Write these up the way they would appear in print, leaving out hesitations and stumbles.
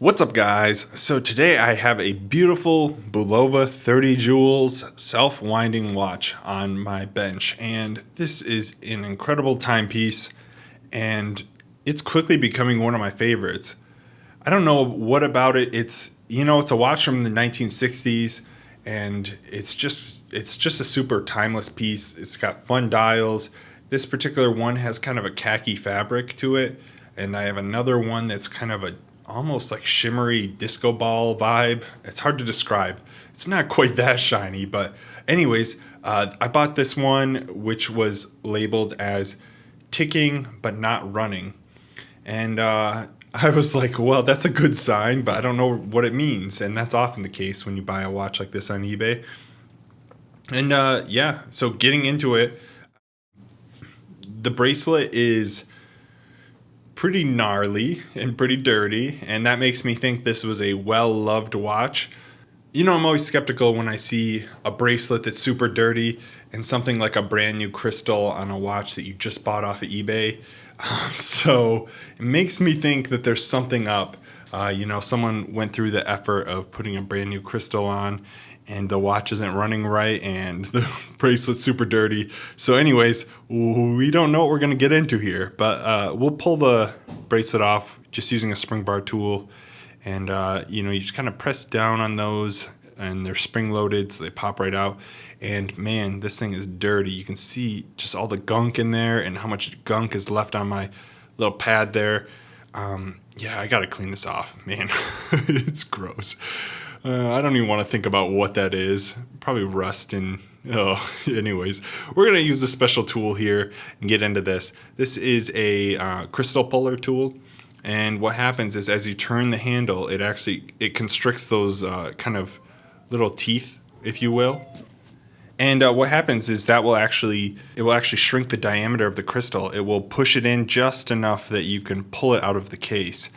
What's up, guys? So today I have a beautiful Bulova 30 joules self-winding watch on my bench, and this is an incredible timepiece, and it's quickly becoming one of my favorites. I don't know what about it. It's a watch from the 1960s, and it's just a super timeless piece. It's got fun dials. This particular one has kind of a khaki fabric to it, and I have another one that's kind of a almost like shimmery disco ball vibe. It's hard to describe. It's not quite that shiny, but anyways, I bought this one which was labeled as ticking but not running, and I was like, well, that's a good sign, but I don't know what it means, and that's often the case when you buy a watch like this on eBay. And so getting into it, the bracelet is pretty gnarly and pretty dirty, and that makes me think this was a well-loved watch. I'm always skeptical when I see a bracelet that's super dirty and something like a brand new crystal on a watch that you just bought off of eBay. So it makes me think that there's something up. Someone went through the effort of putting a brand new crystal on, and the watch isn't running right, and the bracelet's super dirty. So anyways, we don't know what we're going to get into here, but we'll pull the bracelet off just using a spring bar tool. And, you just kind of press down on those, and they're spring loaded, so they pop right out. And man, this thing is dirty. You can see just all the gunk in there and how much gunk is left on my little pad there. I got to clean this off, man. It's gross. I don't even want to think about what that is. Probably rust and, anyways. We're going to use a special tool here and get into this. This is a crystal puller tool. And what happens is as you turn the handle, it constricts those kind of little teeth, if you will. And what happens is it will actually shrink the diameter of the crystal. It will push it in just enough that you can pull it out of the case.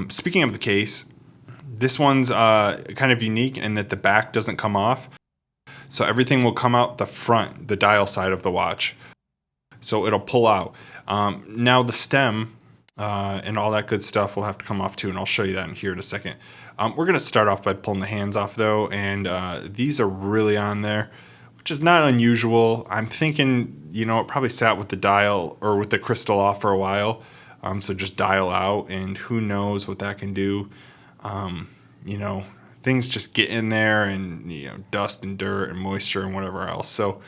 Speaking of the case, this one's kind of unique in that the back doesn't come off. So everything will come out the front, the dial side of the watch. So it'll pull out. Now the stem and all that good stuff will have to come off too, and I'll show you that here in a second. We're going to start off by pulling the hands off though, and these are really on there, which is not unusual. I'm thinking, it probably sat with the dial or with the crystal off for a while. So just dial out, and who knows what that can do. Things just get in there, and dust and dirt and moisture and whatever else. So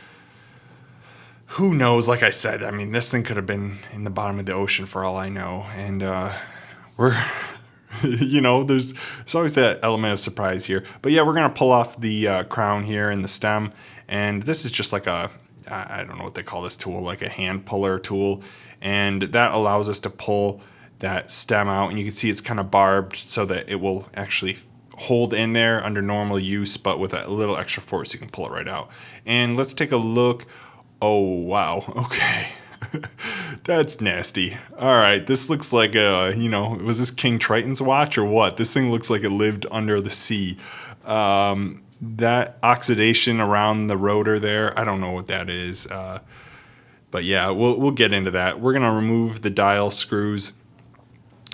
who knows? Like I said, I mean, this thing could have been in the bottom of the ocean for all I know. And we're, there's always that element of surprise here. But yeah, we're gonna pull off the crown here and the stem, and this is just like I don't know what they call this tool, like a hand puller tool, and that allows us to pull that stem out, and you can see it's kind of barbed so that it will actually hold in there under normal use, but with a little extra force you can pull it right out. And let's take a look. Oh wow, okay. That's nasty. All right, this looks like was this King Triton's watch or what? This thing looks like it lived under the sea. That oxidation around the rotor there, I don't know what that is. But yeah, we'll get into that. We're gonna remove the dial screws.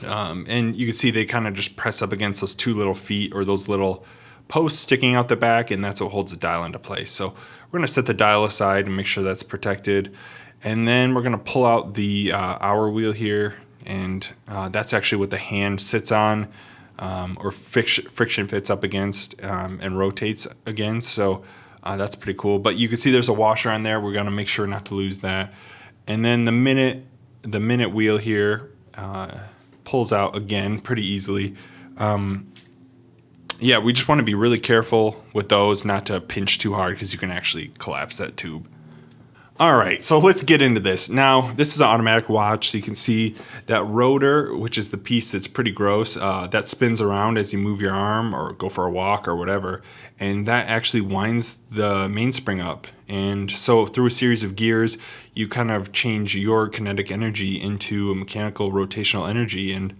And you can see they kind of just press up against those two little feet or those little posts sticking out the back, and that's what holds the dial into place. So we're going to set the dial aside and make sure that's protected. And then we're going to pull out the hour wheel here, and that's actually what the hand sits on, or friction fits up against and rotates against. So that's pretty cool. But you can see there's a washer on there. We're going to make sure not to lose that. And then the minute wheel here pulls out again pretty easily. We just want to be really careful with those, not to pinch too hard because you can actually collapse that tube. All right, so let's get into this. Now, this is an automatic watch, so you can see that rotor, which is the piece that's pretty gross, that spins around as you move your arm or go for a walk or whatever, and that actually winds the mainspring up. And so through a series of gears, you kind of change your kinetic energy into a mechanical rotational energy, and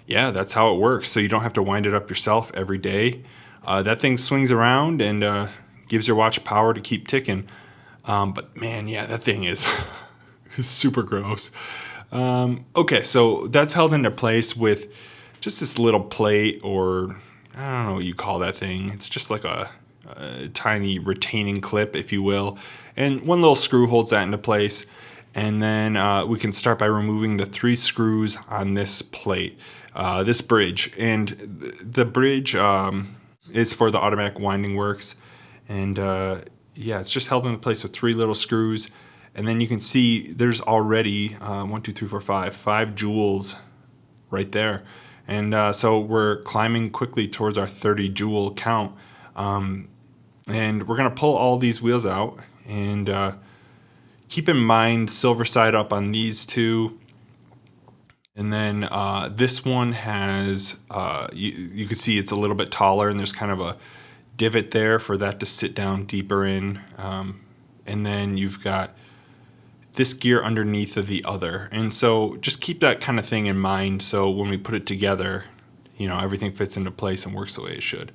yeah, that's how it works. So you don't have to wind it up yourself every day. That thing swings around and gives your watch power to keep ticking. But man, yeah, that thing is super gross. Okay, so that's held into place with just this little plate, or I don't know what you call that thing. It's just like a tiny retaining clip, if you will. And one little screw holds that into place. And then we can start by removing the 3 screws on this plate, this bridge. And the bridge is for the automatic winding works. And yeah, it's just held into place with 3 little screws. And then you can see there's already 1, 2, 3, 4, 5 jewels right there. And so we're climbing quickly towards our 30 joule count. And we're going to pull all these wheels out, and keep in mind silver side up on these 2. And then this one has, you can see it's a little bit taller, and there's kind of a divot there for that to sit down deeper in. And then you've got this gear underneath of the other. And so just keep that kind of thing in mind, so when we put it together, everything fits into place and works the way it should.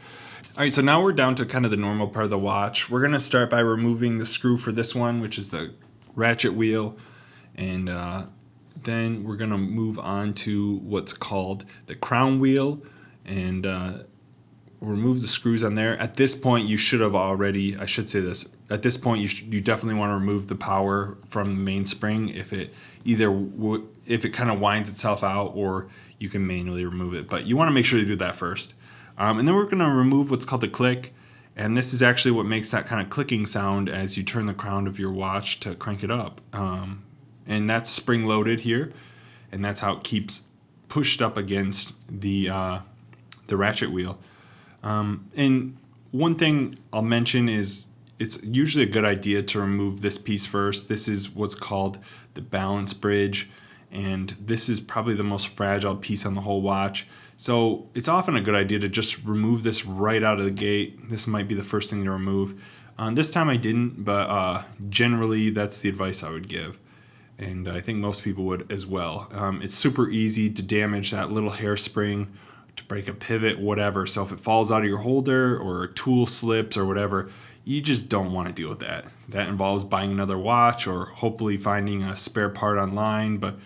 All right, so now we're down to kind of the normal part of the watch. We're going to start by removing the screw for this one, which is the ratchet wheel. And then we're going to move on to what's called the crown wheel. And remove the screws on there. At this point, you should have already, I should say this, at this point you definitely want to remove the power from the mainspring if it if it kind of winds itself out, or you can manually remove it. But you want to make sure you do that first. And then we're going to remove what's called the click. And this is actually what makes that kind of clicking sound as you turn the crown of your watch to crank it up. And that's spring loaded here. And that's how it keeps pushed up against the ratchet wheel. And one thing I'll mention is it's usually a good idea to remove this piece first. This is what's called the balance bridge, and this is probably the most fragile piece on the whole watch. So it's often a good idea to just remove this right out of the gate. This might be the first thing to remove. This time I didn't, but generally that's the advice I would give. And I think most people would as well. It's super easy to damage that little hairspring, to break a pivot, whatever. So if it falls out of your holder or a tool slips or whatever, you just don't want to deal with that. That involves buying another watch or hopefully finding a spare part online, but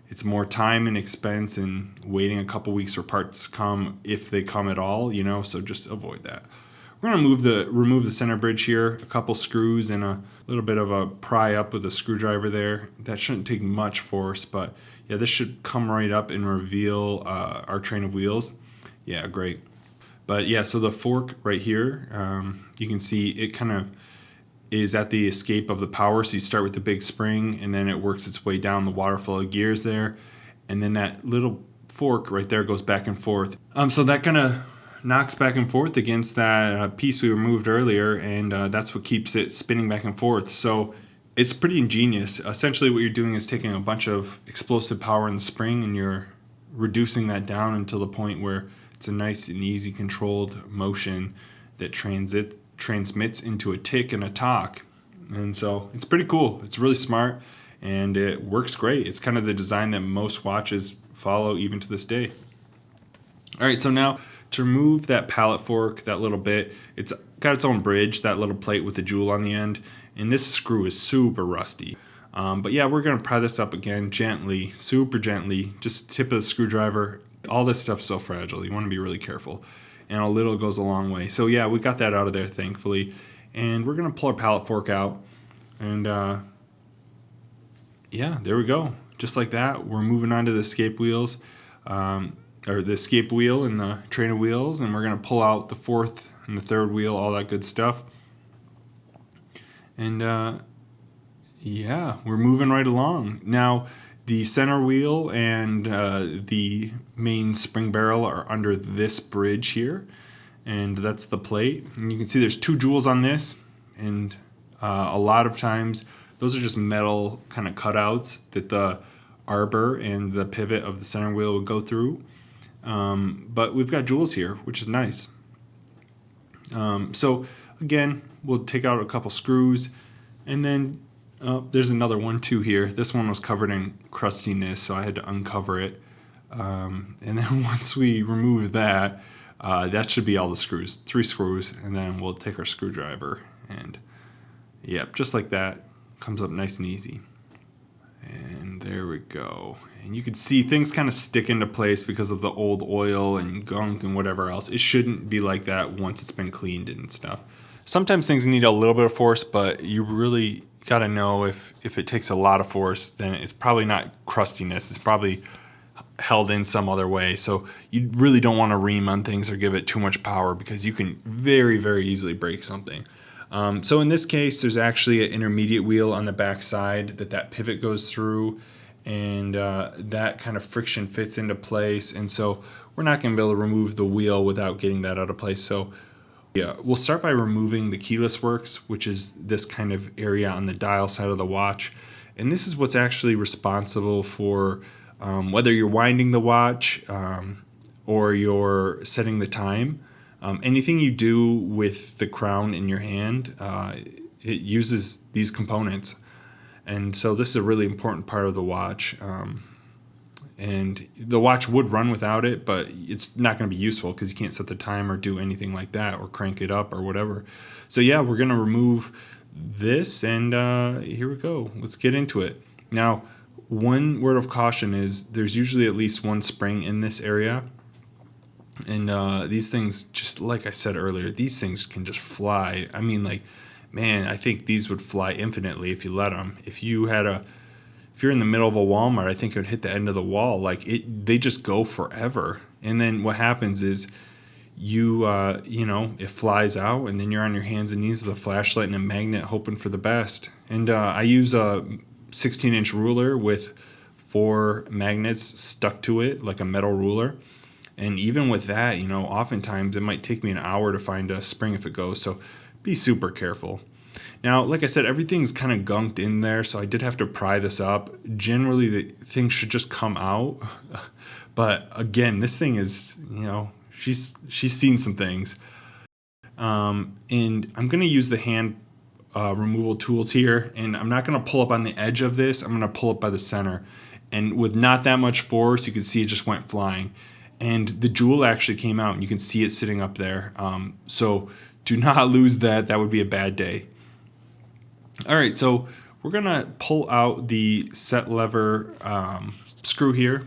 it's more time and expense and waiting a couple weeks for parts to come, if they come at all, so just avoid that. We're going to remove the center bridge here, a couple screws and a little bit of a pry up with a screwdriver there. That shouldn't take much force, but yeah, this should come right up and reveal our train of wheels. Yeah, great. But yeah, so the fork right here, you can see it kind of is at the escape of the power. So you start with the big spring, and then it works its way down the water flow of gears there. And then that little fork right there goes back and forth. So that kind of knocks back and forth against that piece we removed earlier, and that's what keeps it spinning back and forth. So it's pretty ingenious. Essentially what you're doing is taking a bunch of explosive power in the spring, and you're reducing that down until the point where it's a nice and easy controlled motion that transmits into a tick and a tock. And so it's pretty cool. It's really smart, and it works great. It's kind of the design that most watches follow even to this day. All right, so now to remove that pallet fork, that little bit, it's got its own bridge, that little plate with the jewel on the end, and this screw is super rusty. But yeah, we're going to pry this up again gently, super gently, just tip of the screwdriver. All this stuff's so fragile. You want to be really careful. And a little goes a long way. So yeah, we got that out of there, thankfully. And we're going to pull our pallet fork out. And yeah, there we go. Just like that, we're moving on to the escape wheels, or the escape wheel and the train of wheels. And we're going to pull out the fourth and the third wheel, all that good stuff. And yeah, we're moving right along. Now, the center wheel and the main spring barrel are under this bridge here, and that's the plate. And you can see there's 2 jewels on this, and a lot of times those are just metal kind of cutouts that the arbor and the pivot of the center wheel would go through. But we've got jewels here, which is nice. So again, we'll take out a couple screws, and then there's another one too here. This one was covered in crustiness, so I had to uncover it. And then once we remove that, that should be all the screws, 3 screws, and then we'll take our screwdriver, and yep, just like that, comes up nice and easy. And there we go. And you can see things kind of stick into place because of the old oil and gunk and whatever else. It shouldn't be like that once it's been cleaned and stuff. Sometimes things need a little bit of force, but you really got to know if it takes a lot of force, then it's probably not crustiness. It's probably held in some other way. So you really don't want to ream on things or give it too much power because you can very, very easily break something. So in this case, there's actually an intermediate wheel on the back side that pivot goes through, and that kind of friction fits into place. And so we're not going to be able to remove the wheel without getting that out of place. So yeah, we'll start by removing the keyless works, which is this kind of area on the dial side of the watch. And this is what's actually responsible for whether you're winding the watch or you're setting the time. Anything you do with the crown in your hand, it uses these components. And so this is a really important part of the watch. And the watch would run without it, but it's not going to be useful because you can't set the time or do anything like that or crank it up or whatever. So yeah, we're going to remove this, and here we go. Let's get into it. Now, one word of caution is there's usually at least one spring in this area. And these things, just like I said earlier, these things can just fly. I mean, like, man, I think these would fly infinitely if you let them. If you're in the middle of a Walmart, I think it would hit the end of the wall. Like they just go forever. And then what happens is it flies out, and then you're on your hands and knees with a flashlight and a magnet, hoping for the best. And I use a 16-inch ruler with 4 magnets stuck to it, like a metal ruler. And even with that, oftentimes it might take me an hour to find a spring if it goes. So be super careful. Now, like I said, everything's kind of gunked in there, so I did have to pry this up. Generally, the thing should just come out. But again, this thing is, she's seen some things. And I'm going to use the hand removal tools here, and I'm not going to pull up on the edge of this. I'm going to pull up by the center. And with not that much force, you can see it just went flying. And the jewel actually came out, and you can see it sitting up there. So do not lose that. That would be a bad day. All right, so we're going to pull out the set lever screw here.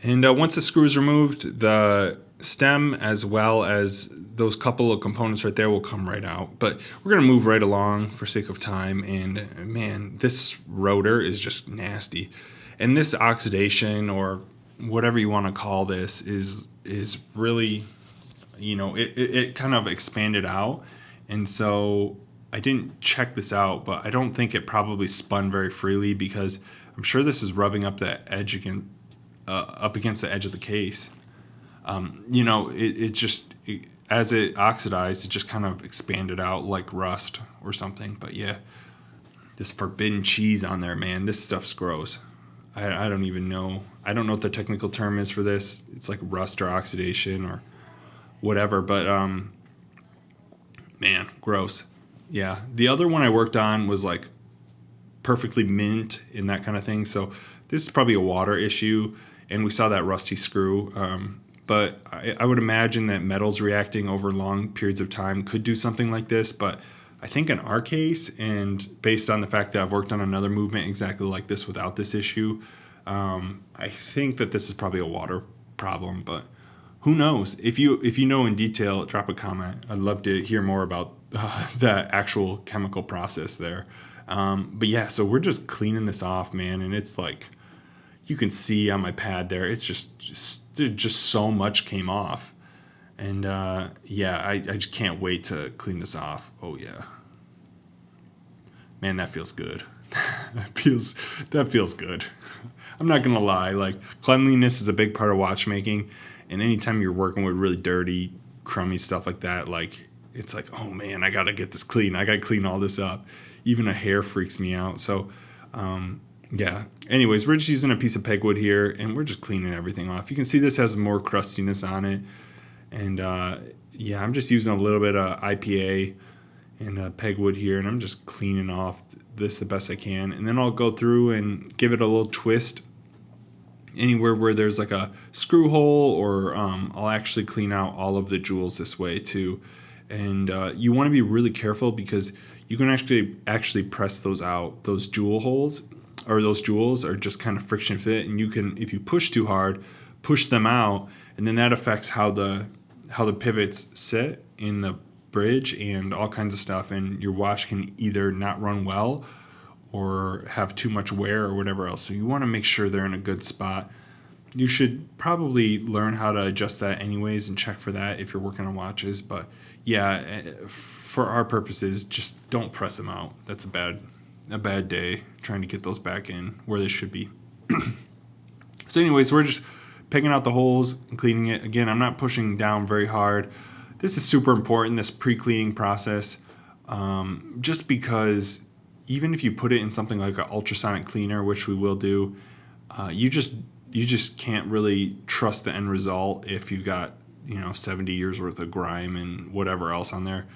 And once the screw is removed, the stem as well as those couple of components right there will come right out. But we're going to move right along for sake of time. And man, this rotor is just nasty. And this oxidation, or whatever you want to call this, is really, it kind of expanded out. And so I didn't check this out, but I don't think it probably spun very freely because I'm sure this is rubbing up the edge up against the edge of the case. As it oxidized, it just kind of expanded out like rust or something. But yeah, this forbidden cheese on there, man, this stuff's gross. I don't even know. I don't know what the technical term is for this. It's like rust or oxidation or whatever, but man, gross. Yeah, the other one I worked on was like perfectly mint and that kind of thing. So this is probably a water issue, and we saw that rusty screw. But I would imagine that metals reacting over long periods of time could do something like this. But I think in our case, and based on the fact that I've worked on another movement exactly like this without this issue, I think that this is probably a water problem. But who knows? If you know in detail, drop a comment. I'd love to hear more about the actual chemical process there. But yeah, so we're just cleaning this off, man, and it's like you can see on my pad there, it's just so much came off. And yeah, I just can't wait to clean this off. Oh yeah, man, that feels good. that feels good. I'm not gonna lie, like cleanliness is a big part of watchmaking, and anytime you're working with really dirty, crummy stuff like that, like it's like, oh man, I gotta get this clean. I gotta clean all this up. Even a hair freaks me out. So yeah. Anyways, we're just using a piece of pegwood here, and we're just cleaning everything off. You can see this has more crustiness on it. And yeah, I'm just using a little bit of IPA and pegwood here, and I'm just cleaning off this the best I can. And then I'll go through and give it a little twist anywhere where there's like a screw hole, or I'll actually clean out all of the jewels this way too. And you want to be really careful because you can actually press those out, those jewel holes. or those jewels are just kind of friction fit, and you can, if you push too hard, push them out, and then that affects how the pivots sit in the bridge and all kinds of stuff, and your watch can either not run well or have too much wear or whatever else. So you want to make sure they're in a good spot. You should probably learn how to adjust that anyways and check for that if you're working on watches. But yeah, for our purposes, just don't press them out. That's a bad day trying to get those back in where they should be. So anyways, we're just picking out the holes and cleaning it. Again, I'm not pushing down very hard. This is super important, this pre-cleaning process, just because even if you put it in something like an ultrasonic cleaner, which we will do, you just can't really trust the end result if you've got 70 years worth of grime and whatever else on there.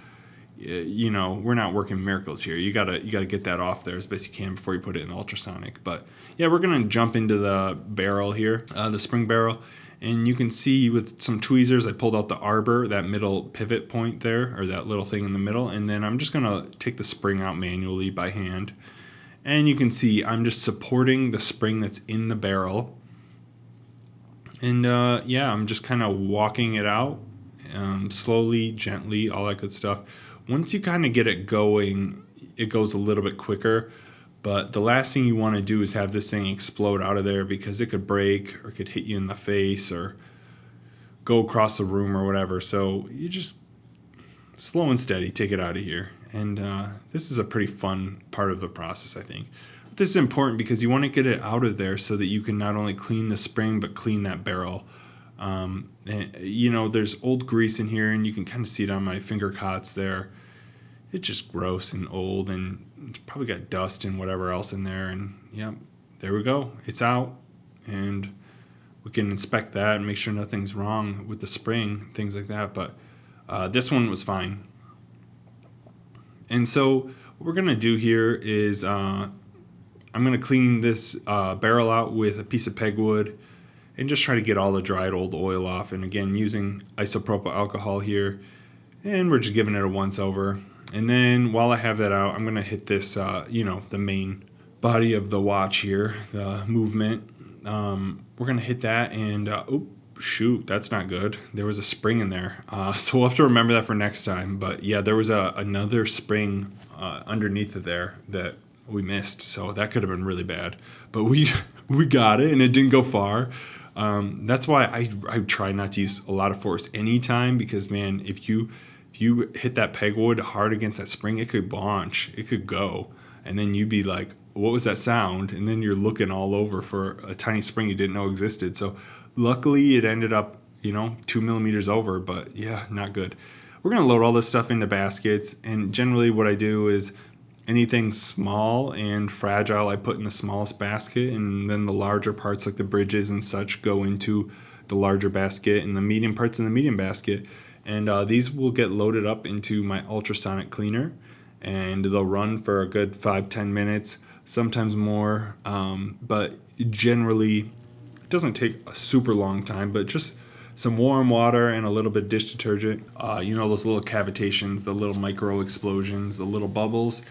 We're not working miracles here. You gotta get that off there as best you can before you put it in the ultrasonic. But yeah, we're gonna jump into the barrel here, the spring barrel, and you can see with some tweezers I pulled out the arbor, that middle pivot point there, or that little thing in the middle, and then I'm just gonna take the spring out manually by hand. And you can see I'm just supporting the spring that's in the barrel, and I'm just kind of walking it out slowly, gently, all that good stuff. Once you kind of get it going, it goes a little bit quicker. But the last thing you want to do is have this thing explode out of there, because it could break or it could hit you in the face or go across the room or whatever. So you just slow and steady take it out of here. And this is a pretty fun part of the process, I think. But this is important because you want to get it out of there so that you can not only clean the spring but clean that barrel. And, there's old grease in here, and you can kind of see it on my finger cots there. It's just gross and old, and it's probably got dust and whatever else in there. And yeah, there we go. It's out, and we can inspect that and make sure nothing's wrong with the spring, things like that. But this one was fine. And so what we're going to do here is I'm going to clean this barrel out with a piece of pegwood and just try to get all the dried old oil off. And again, using isopropyl alcohol here, and we're just giving it a once over. And then while I have that out, I'm going to hit this, the main body of the watch here, the movement. We're going to hit that, and shoot, that's not good. There was a spring in there. So we'll have to remember that for next time. But yeah, there was another spring underneath of there that we missed. So that could have been really bad. But we got it, and it didn't go far. That's why I try not to use a lot of force anytime, because man, if you hit that pegwood hard against that spring, it could launch, it could go, and then you'd be like, what was that sound? And then you're looking all over for a tiny spring you didn't know existed. So luckily it ended up 2 millimeters over, but yeah, not good. We're gonna load all this stuff into baskets, and generally what I do is anything small and fragile I put in the smallest basket, and then the larger parts like the bridges and such go into the larger basket, and the medium parts in the medium basket. And these will get loaded up into my ultrasonic cleaner, and they'll run for a good 5-10 minutes, sometimes more. But generally, it doesn't take a super long time, but just some warm water and a little bit of dish detergent. Those little cavitations, the little micro explosions, the little bubbles,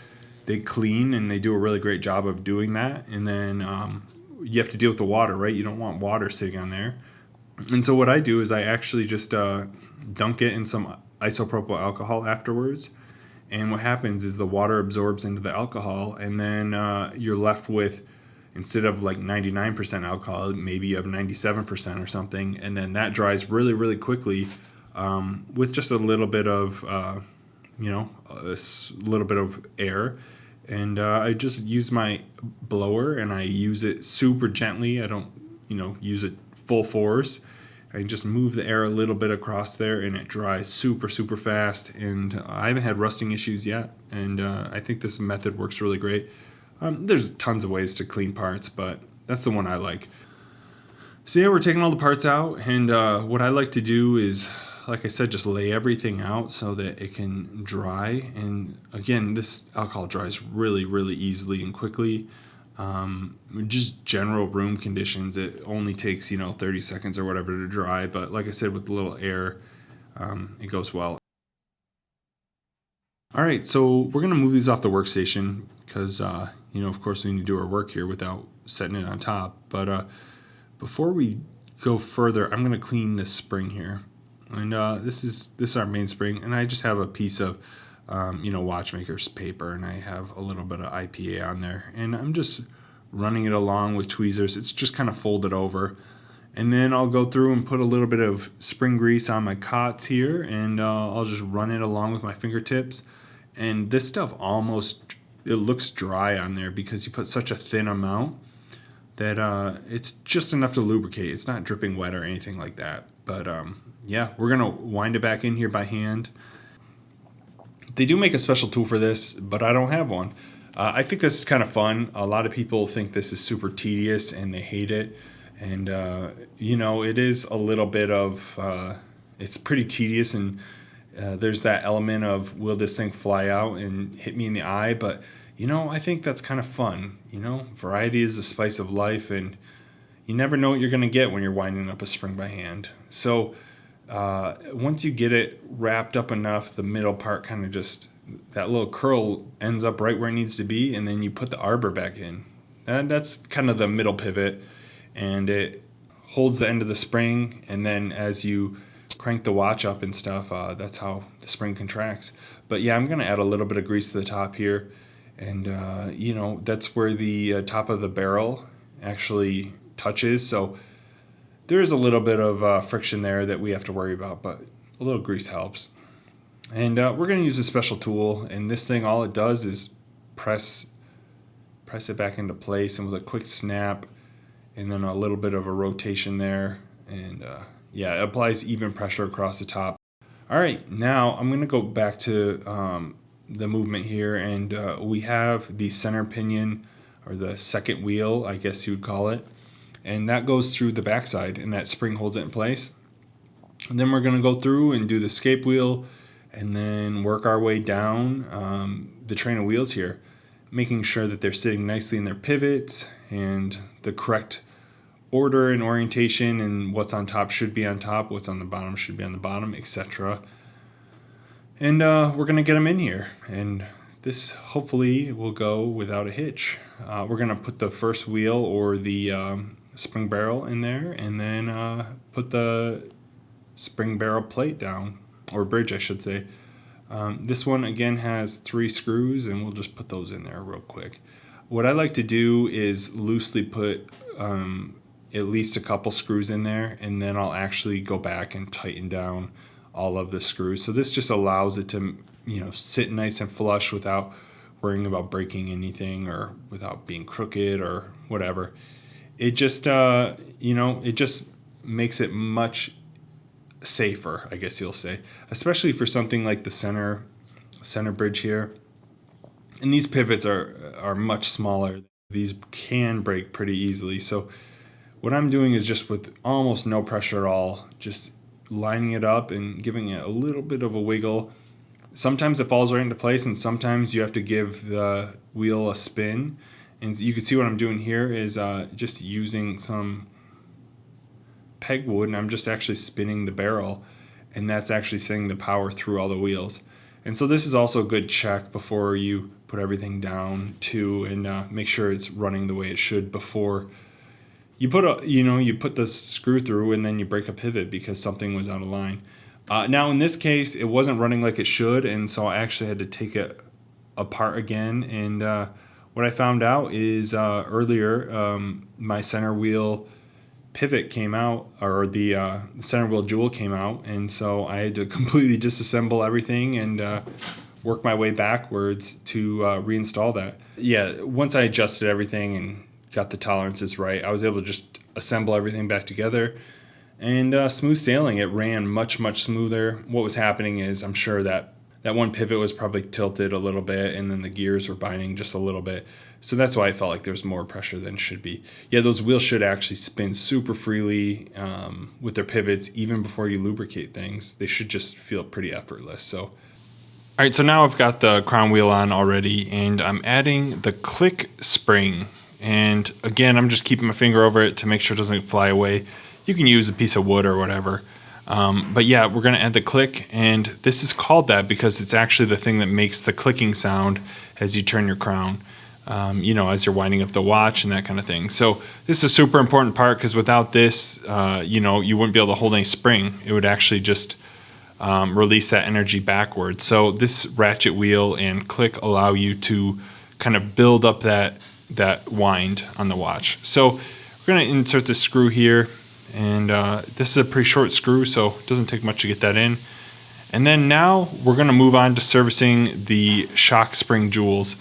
they clean, and they do a really great job of doing that. And then you have to deal with the water, right? You don't want water sitting on there. And so what I do is I actually just dunk it in some isopropyl alcohol afterwards. And what happens is the water absorbs into the alcohol, and then you're left with, instead of like 99% alcohol, maybe you have 97% or something. And then that dries really, really quickly with just a little bit of, a little bit of air. And I just use my blower, and I use it super gently. I don't, use it full force. I just move the air a little bit across there, and it dries super, super fast. And I haven't had rusting issues yet. And I think this method works really great. There's tons of ways to clean parts, but that's the one I like. So yeah, we're taking all the parts out. And what I like to do is, like I said, just lay everything out so that it can dry. And again, this alcohol dries really, really easily and quickly. Just general room conditions, it only takes 30 seconds or whatever to dry, but like I said, with a little air, it goes well. All right, so we're gonna move these off the workstation because, of course we need to do our work here without setting it on top. But before we go further, I'm gonna clean this spring here. And this is our main spring, and I just have a piece of, watchmaker's paper, and I have a little bit of IPA on there. And I'm just running it along with tweezers. It's just kind of folded over. And then I'll go through and put a little bit of spring grease on my cots here, and I'll just run it along with my fingertips. And this stuff it looks dry on there because you put such a thin amount that it's just enough to lubricate. It's not dripping wet or anything like that. But we're going to wind it back in here by hand. They do make a special tool for this, but I don't have one. I think this is kind of fun. A lot of people think this is super tedious and they hate it. And, it is a little bit of, it's pretty tedious, and there's that element of, will this thing fly out and hit me in the eye? But, I think that's kind of fun. Variety is the spice of life, and you never know what you're going to get when you're winding up a spring by hand. So once you get it wrapped up enough, the middle part kind of just, that little curl ends up right where it needs to be, and then you put the arbor back in. And that's kind of the middle pivot. And it holds the end of the spring, and then as you crank the watch up and stuff, that's how the spring contracts. But yeah, I'm going to add a little bit of grease to the top here, and that's where the top of the barrel actually touches. So there is a little bit of friction there that we have to worry about, but a little grease helps. And we're going to use a special tool, and this thing, all it does is press it back into place, and with a quick snap, and then a little bit of a rotation there, and it applies even pressure across the top. All right, now I'm going to go back to the movement here, and we have the center pinion, or the second wheel, I guess you would call it, and that goes through the backside, and that spring holds it in place. And then we're going to go through and do the escape wheel, and then work our way down the train of wheels here, making sure that they're sitting nicely in their pivots, and the correct order and orientation, and what's on top should be on top, what's on the bottom should be on the bottom, etc. And we're going to get them in here, and this hopefully will go without a hitch. We're going to put the first wheel, or the spring barrel, in there, and then put the spring barrel plate down, or bridge I should say. This one again has 3 screws, and we'll just put those in there real quick. What I like to do is loosely put at least a couple screws in there, and then I'll actually go back and tighten down all of the screws. So this just allows it to, sit nice and flush without worrying about breaking anything, or without being crooked or whatever. It just, it just makes it much safer, I guess you'll say, especially for something like the center bridge here. And these pivots are much smaller. These can break pretty easily. So what I'm doing is just with almost no pressure at all, just lining it up and giving it a little bit of a wiggle. Sometimes it falls right into place, and sometimes you have to give the wheel a spin. And you can see what I'm doing here is just using some pegwood, and I'm just actually spinning the barrel, and that's actually sending the power through all the wheels. And so this is also a good check before you put everything down too, and make sure it's running the way it should before you put the screw through, and then you break a pivot because something was out of line. Now in this case, it wasn't running like it should, and so I actually had to take it apart again. And what I found out is earlier my center wheel pivot came out, or the center wheel jewel came out, and so I had to completely disassemble everything and work my way backwards to reinstall that. Yeah, once I adjusted everything and got the tolerances right, I was able to just assemble everything back together, and smooth sailing. It ran much smoother. What was happening is, I'm sure that one pivot was probably tilted a little bit, and then the gears were binding just a little bit. So that's why I felt like there's more pressure than should be. Yeah, those wheels should actually spin super freely with their pivots, even before you lubricate things. They should just feel pretty effortless. So, all right, so now I've got the crown wheel on already, and I'm adding the click spring. And again, I'm just keeping my finger over it to make sure it doesn't fly away. You can use a piece of wood or whatever. But yeah, we're going to add the click, and this is called that because it's actually the thing that makes the clicking sound as you turn your crown, as you're winding up the watch and that kind of thing. So this is a super important part because without this, you wouldn't be able to hold any spring. It would actually just release that energy backwards. So this ratchet wheel and click allow you to kind of build up that wind on the watch. So we're going to insert the screw here. And this is a pretty short screw, so it doesn't take much to get that in. And then now we're going to move on to servicing the shock spring jewels.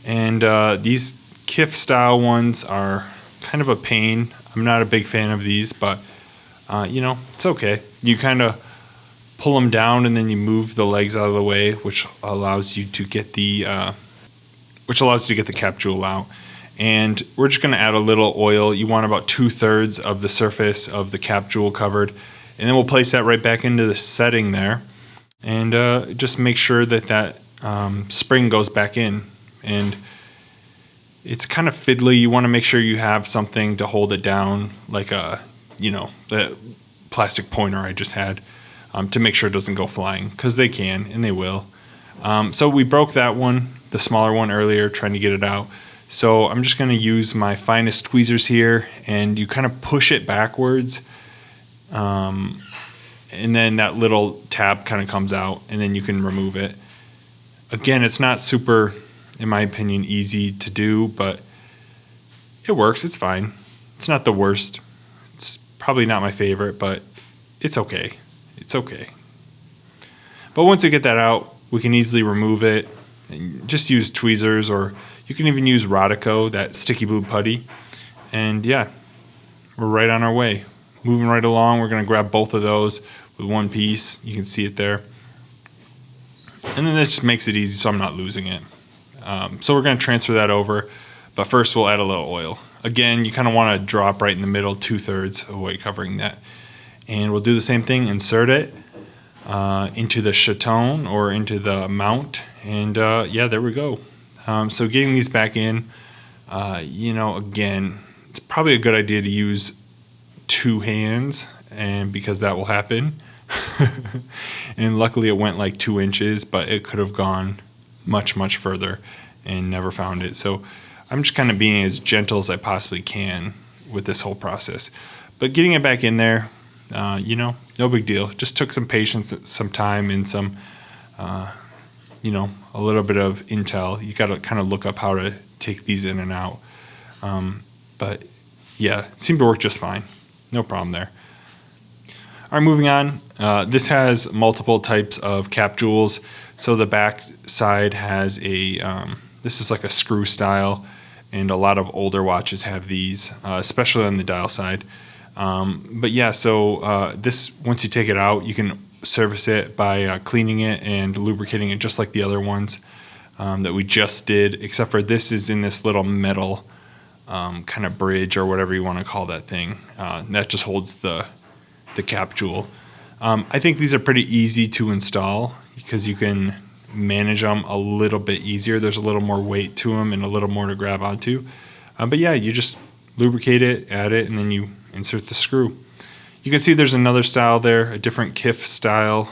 And these KIF style ones are kind of a pain. I'm not a big fan of these, but it's okay. You kind of pull them down and then you move the legs out of the way, which allows you to get the cap jewel out. And we're just going to add a little oil. You want about 2/3 of the surface of the cap jewel covered. And then we'll place that right back into the setting there. And just make sure that spring goes back in. And it's kind of fiddly. You want to make sure you have something to hold it down, like the plastic pointer I just had, to make sure it doesn't go flying, because they can, and they will. So we broke that one, the smaller one earlier, trying to get it out. So I'm just going to use my finest tweezers here, and you kind of push it backwards, and then that little tab kind of comes out, and then you can remove it. Again, it's not super, in my opinion, easy to do, but it works. It's fine. It's not the worst. It's probably not my favorite, but it's okay. It's okay. But once you get that out, we can easily remove it and just use tweezers, or you can even use Rodico, that sticky blue putty. And yeah, we're right on our way. Moving right along, we're going to grab both of those with one piece. You can see it there. And then this just makes it easy so I'm not losing it. So we're going to transfer that over. But first we'll add a little oil. Again, you kind of want to drop right in the middle, 2/3 of what you're covering that. And we'll do the same thing, insert it into the chaton or into the mount. And there we go. So getting these back in, again, it's probably a good idea to use 2 hands, and because that will happen. And luckily it went like 2 inches, but it could have gone much, much further and never found it. So I'm just kind of being as gentle as I possibly can with this whole process. But getting it back in there, no big deal. Just took some patience, some time, and some a little bit of intel. You got to kind of look up how to take these in and out. But yeah, it seemed to work just fine. No problem there. All right, moving on. This has multiple types of cap jewels. So the back side has this is like a screw style, and a lot of older watches have these, especially on the dial side. But yeah, so this, once you take it out, you can service it by cleaning it and lubricating it just like the other ones that we just did, except for this is in this little metal kind of bridge or whatever you want to call that thing. That just holds the cap jewel. I think these are pretty easy to install because you can manage them a little bit easier. There's a little more weight to them and a little more to grab onto. But yeah, you just lubricate it, add it, and then you insert the screw. You can see there's another style there, a different KIF style,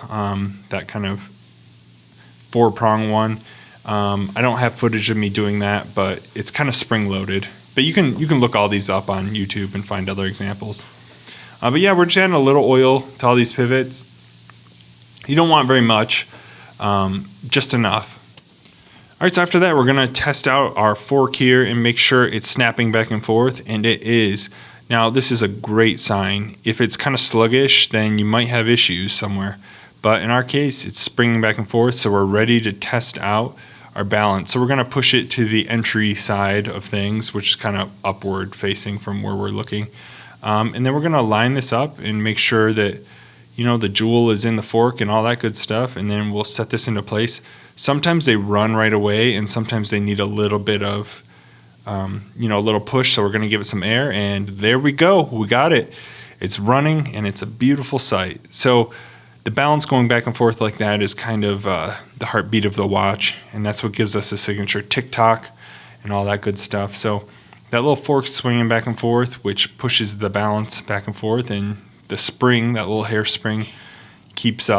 that kind of 4-prong one. I don't have footage of me doing that, but it's kind of spring-loaded. But you can look all these up on YouTube and find other examples. But yeah, we're just adding a little oil to all these pivots. You don't want very much, just enough. All right, so after that, we're going to test out our fork here and make sure it's snapping back and forth, and it is. Now, this is a great sign. If it's kind of sluggish, then you might have issues somewhere. But in our case, it's springing back and forth, so we're ready to test out our balance. So we're going to push it to the entry side of things, which is kind of upward facing from where we're looking. And then we're going to line this up and make sure that, the jewel is in the fork and all that good stuff, and then we'll set this into place. Sometimes they run right away, and sometimes they need a little bit of, a little push, so we're going to give it some air, and there we go. We got it. It's running, and it's a beautiful sight. So the balance going back and forth like that is kind of the heartbeat of the watch, and that's what gives us the signature tick-tock and all that good stuff. So that little fork swinging back and forth, which pushes the balance back and forth, and the spring, that little hairspring, keeps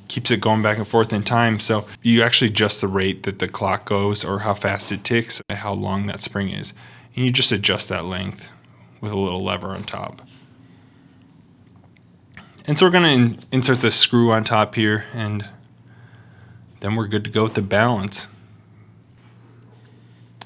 keeps it going back and forth in time. So you actually adjust the rate that the clock goes, or how fast it ticks, and how long that spring is, and you just adjust that length with a little lever on top. And so we're going to insert the screw on top here, and then we're good to go with the balance.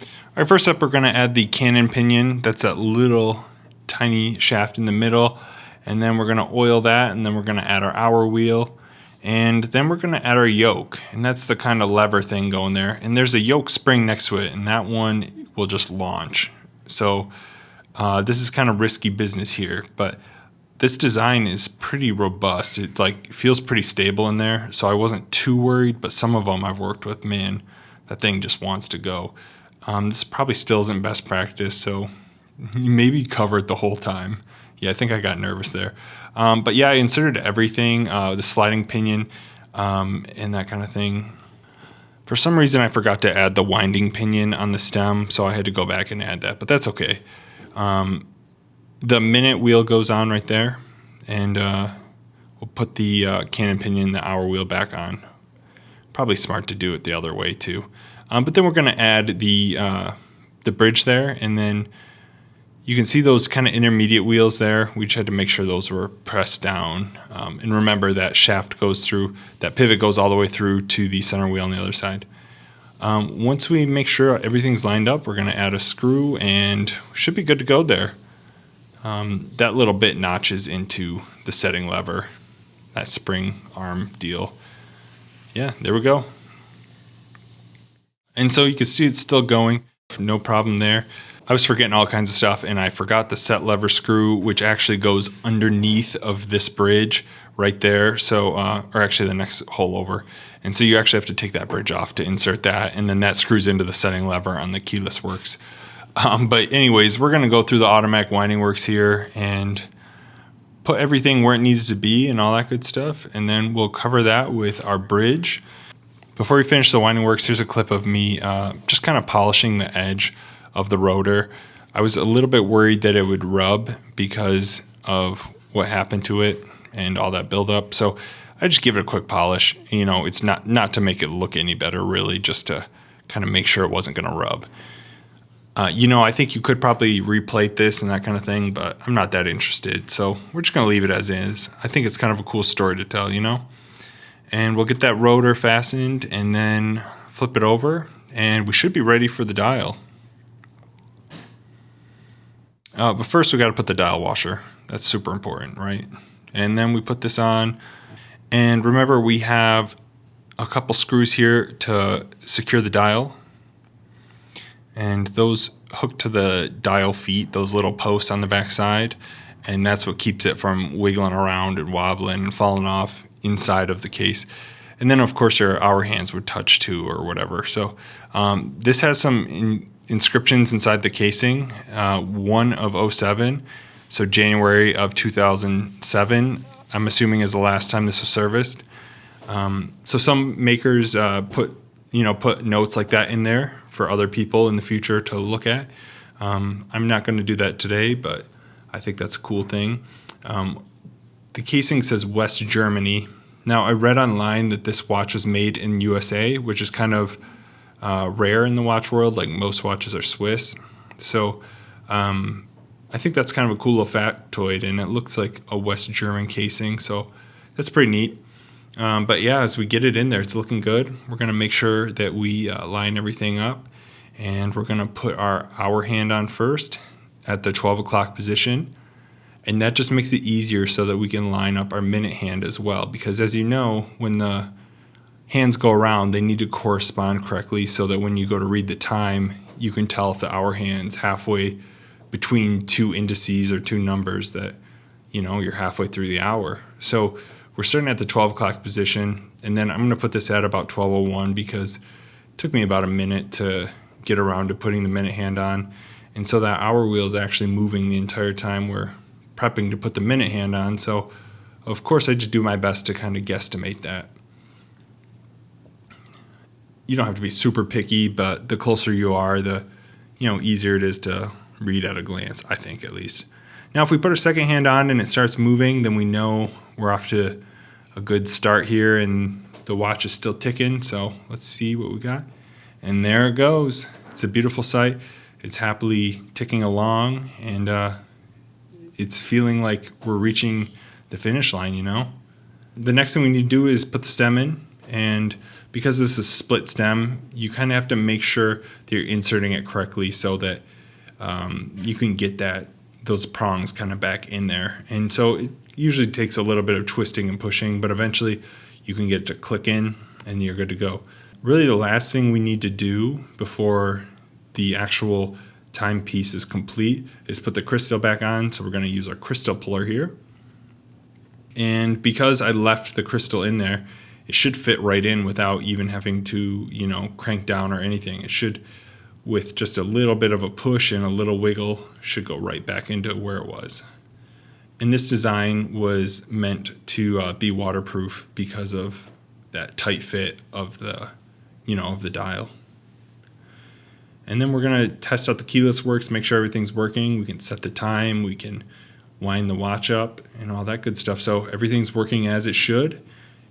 All right, first up, we're going to add the cannon pinion. That's that little tiny shaft in the middle. And then we're going to oil that, and then we're going to add our hour wheel. And then we're going to add our yoke. And that's the kind of lever thing going there. And there's a yoke spring next to it, and that one will just launch. So this is kind of risky business here, but this design is pretty robust. It feels pretty stable in there, so I wasn't too worried, but some of them I've worked with, man, that thing just wants to go. This probably still isn't best practice, so you maybe cover it the whole time. Yeah, I think I got nervous there. But yeah, I inserted everything, the sliding pinion, and that kind of thing. For some reason, I forgot to add the winding pinion on the stem, so I had to go back and add that, but that's okay. The minute wheel goes on right there, and we'll put the cannon pinion, the hour wheel back on. Probably smart to do it the other way too. But then we're going to add the bridge there, and then you can see those kind of intermediate wheels there. We just had to make sure those were pressed down. And remember that shaft goes through, that pivot goes all the way through to the center wheel on the other side. Once we make sure everything's lined up, we're going to add a screw, and we should be good to go there. That little bit notches into the setting lever, that spring arm deal. Yeah, there we go. And so you can see it's still going, no problem there. I was forgetting all kinds of stuff, and I forgot the set lever screw, which actually goes underneath of this bridge right there. So, or actually the next hole over. And so you actually have to take that bridge off to insert that, and then that screws into the setting lever on the keyless works. But anyways, we're going to go through the automatic winding works here and put everything where it needs to be and all that good stuff. And then we'll cover that with our bridge. Before we finish the winding works, here's a clip of me just kind of polishing the edge of the rotor. I was a little bit worried that it would rub because of what happened to it and all that buildup. So I just give it a quick polish. You know, it's not to make it look any better, really, just to kind of make sure it wasn't going to rub. I think you could probably replate this and that kind of thing, but I'm not that interested. So we're just going to leave it as is. I think it's kind of a cool story to tell, And we'll get that rotor fastened and then flip it over, and we should be ready for the dial. But first we got to put the dial washer. That's super important, right? And then we put this on. And remember, we have a couple screws here to secure the dial. And those hook to the dial feet, those little posts on the back side. And that's what keeps it from wiggling around and wobbling and falling off inside of the case. And then, of course, your hour hands would touch too or whatever. So this has some inscriptions inside the casing. One of 07, so January of 2007, I'm assuming is the last time this was serviced. So some makers put notes like that in there for other people in the future to look at. I'm not going to do that today, but I think that's a cool thing. The casing says West Germany. Now, I read online that this watch was made in USA, which is kind of rare in the watch world. Like most watches are Swiss. So I think that's kind of a cool little factoid, and it looks like a West German casing. So that's pretty neat. But yeah, as we get it in there, it's looking good. We're going to make sure that we line everything up, and we're going to put our hour hand on first at the 12 o'clock position. And that just makes it easier so that we can line up our minute hand as well. Because as you know, when the hands go around, they need to correspond correctly so that when you go to read the time, you can tell if the hour hand's halfway between two indices or two numbers that, you're halfway through the hour. So we're starting at the 12 o'clock position, and then I'm going to put this at about 12:01 because it took me about a minute to get around to putting the minute hand on. And so that hour wheel is actually moving the entire time we're prepping to put the minute hand on. So of course I just do my best to kind of guesstimate that. You don't have to be super picky, but the closer you are, the easier it is to read at a glance, I think, at least. Now, if we put our second hand on and it starts moving, then we know we're off to a good start here, and the watch is still ticking. So let's see what we got. And there it goes. It's a beautiful sight. It's happily ticking along, and it's feeling like we're reaching the finish line, you know? The next thing we need to do is put the stem in, and because this is split stem, you kind of have to make sure that you're inserting it correctly so that you can get those prongs kind of back in there. And so it usually takes a little bit of twisting and pushing, but eventually you can get it to click in and you're good to go. Really, the last thing we need to do before the actual timepiece is complete is put the crystal back on. So we're going to use our crystal puller here. And because I left the crystal in there, it should fit right in without even having to, crank down or anything. It should, with just a little bit of a push and a little wiggle, should go right back into where it was. And this design was meant to be waterproof because of that tight fit of the dial. And then we're going to test out the keyless works, make sure everything's working. We can set the time, we can wind the watch up and all that good stuff. So everything's working as it should,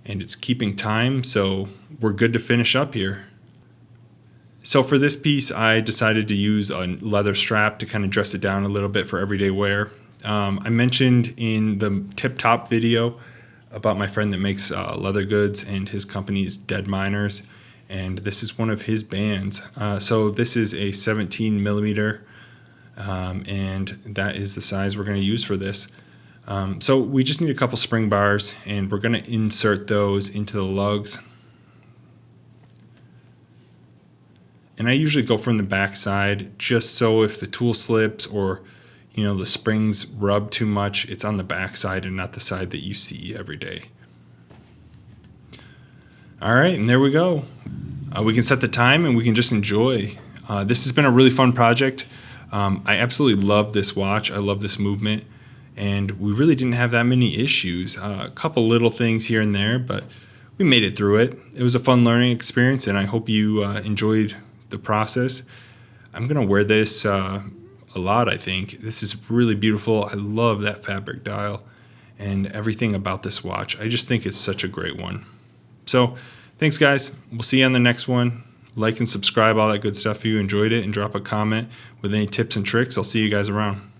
and it's keeping time, so we're good to finish up here. So for this piece, I decided to use a leather strap to kind of dress it down a little bit for everyday wear. I mentioned in the tip top video about my friend that makes leather goods, and his company is Dead Miners, and this is one of his bands. So this is a 17 millimeter, and that is the size we're going to use for this. So we just need a couple spring bars, and we're going to insert those into the lugs. And I usually go from the back side, just so if the tool slips or the springs rub too much, it's on the back side and not the side that you see every day. All right, and there we go. We can set the time and we can just enjoy. This has been a really fun project. I absolutely love this watch. I love this movement, and we really didn't have that many issues. A couple little things here and there, but we made it through it. It was a fun learning experience, and I hope you enjoyed the process. I'm gonna wear this a lot, I think. This is really beautiful. I love that fabric dial and everything about this watch. I just think it's such a great one. So thanks, guys. We'll see you on the next one. Like and subscribe, all that good stuff if you enjoyed it, and drop a comment with any tips and tricks. I'll see you guys around.